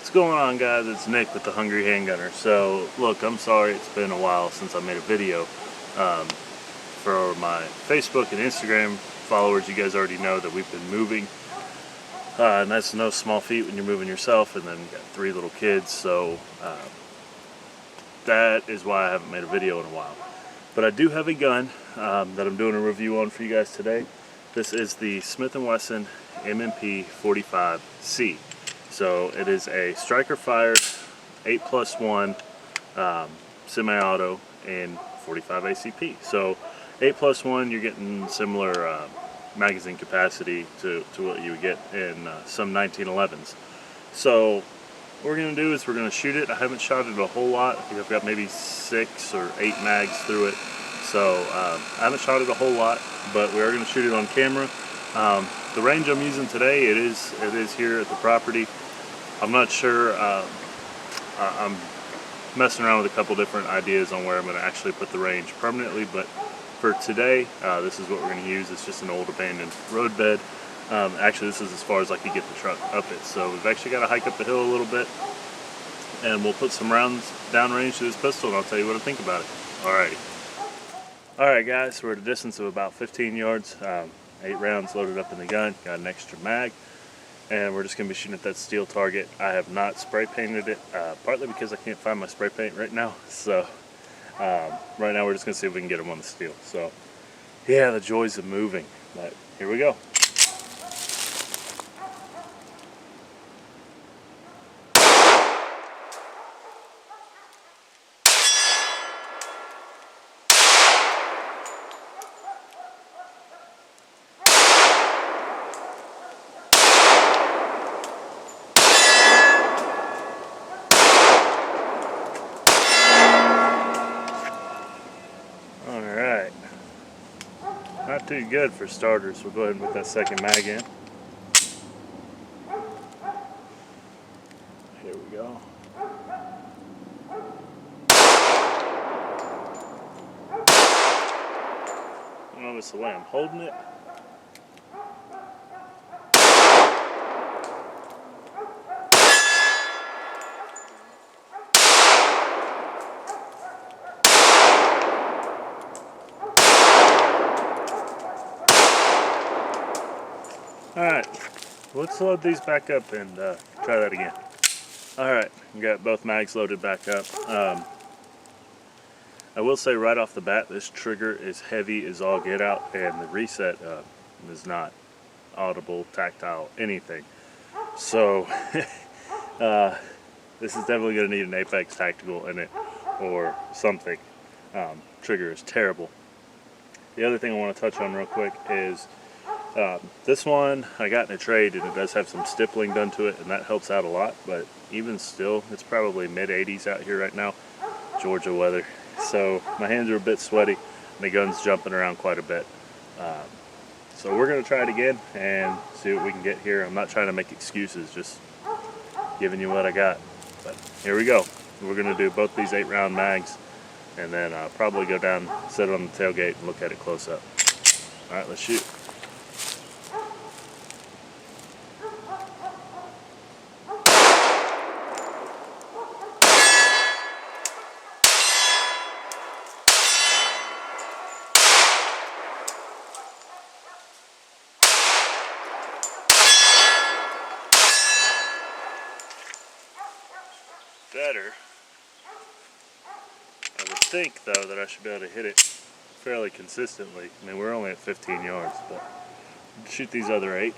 What's going on, guys? It's Nick with the Hungry Handgunner. So look, I'm sorry it's been a while since I made a video. For my Facebook and Instagram followers, you guys already know that we've been moving, and that's no small feat when you're moving yourself, and then you got 3 little kids, so that is why I haven't made a video in a while. But I do have a gun that I'm doing a review on for you guys today. This is the Smith and Wesson M&P 45C. So it is a striker fired 8+1 semi-auto in 45 ACP. So 8+1, you're getting similar magazine capacity to what you would get in some 1911s. So what we're going to do is we're going to shoot it. I haven't shot it a whole lot. I think I've got maybe 6 or 8 mags through it. So I haven't shot it a whole lot, but we are going to shoot it on camera. The range I'm using today, it is here at the property. I'm not sure. I'm messing around with a couple different ideas on where I'm going to actually put the range permanently, but for today, this is what we're going to use. It's just an old abandoned road bed. Actually, this is as far as I could get the truck up it. So we've actually got to hike up the hill a little bit, and we'll put some rounds downrange to this pistol, and I'll tell you what I think about it. Alrighty. Alright guys, we're at a distance of about 15 yards. 8 rounds loaded up in the gun, got an extra mag, and we're just going to be shooting at that steel target. I have not spray painted it, partly because I can't find my spray paint right now. So right now we're just going to see if we can get them on the steel. So yeah, the joys of moving, but here we go. Alright, not too good for starters. We'll go ahead and put that second mag in. Here we go. Notice the way I'm holding it. Alright, let's load these back up and try that again. Alright, we got both mags loaded back up. I will say right off the bat, this trigger is heavy as all get out, and the reset is not audible, tactile, anything. So this is definitely going to need an Apex Tactical in it or something. Trigger is terrible. The other thing I want to touch on real quick is this one I got in a trade, and it does have some stippling done to it, and that helps out a lot, but even still, it's probably mid-80s out here right now, Georgia weather. So my hands are a bit sweaty, and the gun's jumping around quite a bit. So we're going to try it again and see what we can get here. I'm not trying to make excuses, just giving you what I got. But here we go. We're going to do both these 8-round mags, and then probably go down, sit on the tailgate, and look at it close up. Alright, let's shoot. Better. I would think, though, that I should be able to hit it fairly consistently. I mean, we're only at 15 yards, but shoot these other 8.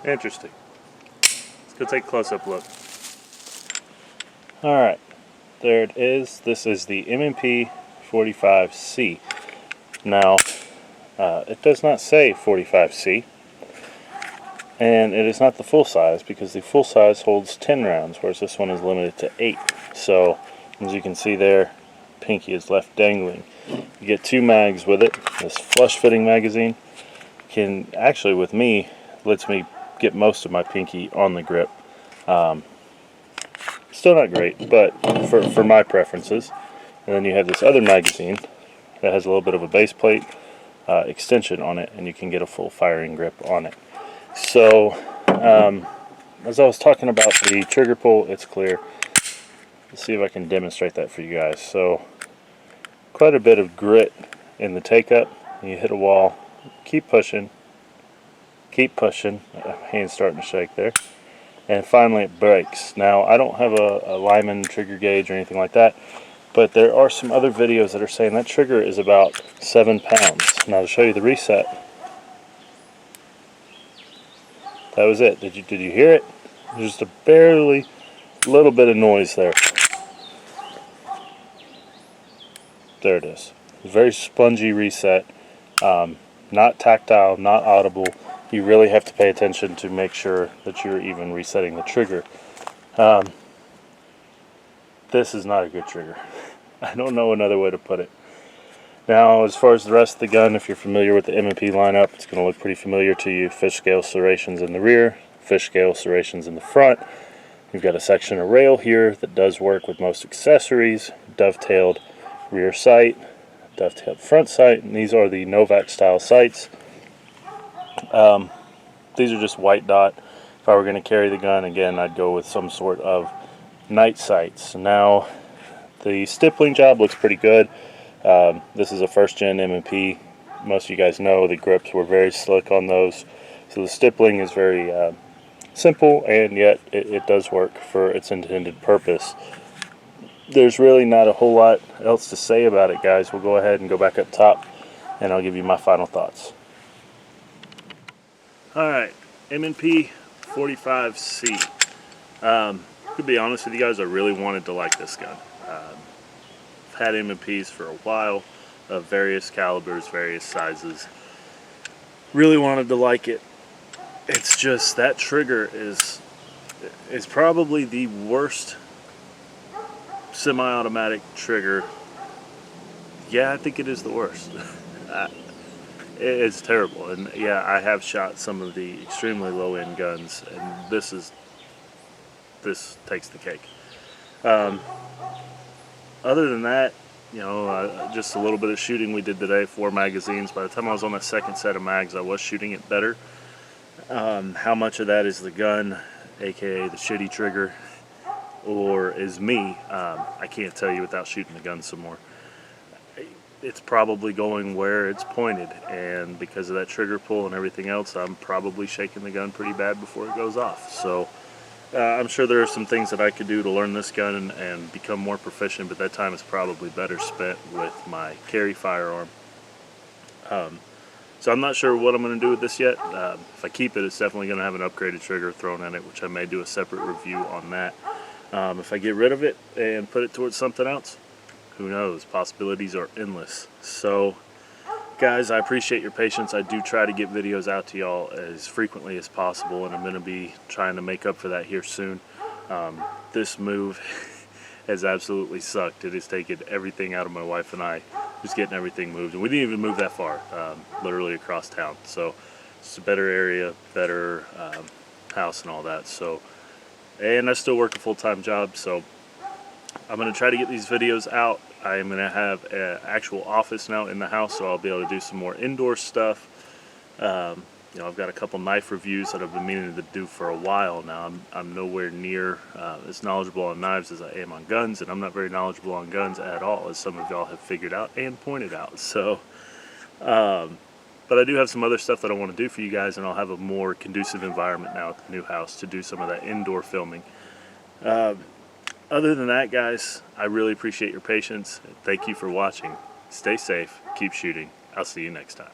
Interesting. Let's go take a close-up look. Alright, there it is. This is the M&P 45C. Now, it does not say 45C, and it is not the full size, because the full size holds 10 rounds, whereas this one is limited to 8. So, as you can see there, pinky is left dangling. You get 2 mags with it, this flush fitting magazine, can actually, with me, lets me get most of my pinky on the grip. Still not great, but for my preferences. And then you have this other magazine that has a little bit of a base plate extension on it, and you can get a full firing grip on it. So as I was talking about the trigger pull, it's clear. Let's see if I can demonstrate that for you guys. So quite a bit of grit in the take up. You hit a wall, keep pushing, hand's starting to shake there, and finally it breaks. Now I don't have a Lyman trigger gauge or anything like that, but there are some other videos that are saying that trigger is about 7 pounds. Now to show you the reset, that was it. Did you hear it? Just a barely little bit of noise there. There it is. Very spongy reset. Not tactile, not audible. You really have to pay attention to make sure that you're even resetting the trigger. This is not a good trigger. I don't know another way to put it. Now, as far as the rest of the gun, if you're familiar with the M&P lineup, it's going to look pretty familiar to you. Fish scale serrations in the rear, fish scale serrations in the front. You've got a section of rail here that does work with most accessories, dovetailed rear sight, dovetailed front sight, and these are the Novak style sights. These are just white dot. If I were going to carry the gun, again, I'd go with some sort of night sights. Now, the stippling job looks pretty good. This is a first gen M&P. Most of you guys know the grips were very slick on those, so the stippling is very simple, and yet it does work for its intended purpose. There's really not a whole lot else to say about it, guys. We'll go ahead and go back up top, and I'll give you my final thoughts. Alright, M&P 45C. To be honest with you guys, I really wanted to like this gun. I've had M&Ps for a while, of various calibers, various sizes. Really wanted to like it. It's just that trigger is probably the worst semi-automatic trigger. Yeah, I think it is the worst. It's terrible, and yeah, I have shot some of the extremely low-end guns, and this takes the cake. Other than that, you know, just a little bit of shooting we did today, 4 magazines. By the time I was on my second set of mags, I was shooting it better. How much of that is the gun, aka the shitty trigger, or is me? I can't tell you without shooting the gun some more. It's probably going where it's pointed, and because of that trigger pull and everything else, I'm probably shaking the gun pretty bad before it goes off. So I'm sure there are some things that I could do to learn this gun and become more proficient, but that time is probably better spent with my carry firearm. So I'm not sure what I'm going to do with this yet. If I keep it, it's definitely going to have an upgraded trigger thrown in it, which I may do a separate review on that. If I get rid of it and put it towards something else, who knows? Possibilities are endless. So, guys, I appreciate your patience. I do try to get videos out to y'all as frequently as possible, and I'm going to be trying to make up for that here soon. This move has absolutely sucked. It has taken everything out of my wife and I, just getting everything moved. And we didn't even move that far, literally across town. So it's a better area, better house and all that. So, and I still work a full-time job, so I'm going to try to get these videos out. I am going to have an actual office now in the house, so I'll be able to do some more indoor stuff. You know, I've got a couple knife reviews that I've been meaning to do for a while now. I'm nowhere near as knowledgeable on knives as I am on guns, and I'm not very knowledgeable on guns at all, as some of y'all have figured out and pointed out. So, but I do have some other stuff that I want to do for you guys, and I'll have a more conducive environment now at the new house to do some of that indoor filming. Other than that, guys, I really appreciate your patience. Thank you for watching. Stay safe. Keep shooting. I'll see you next time.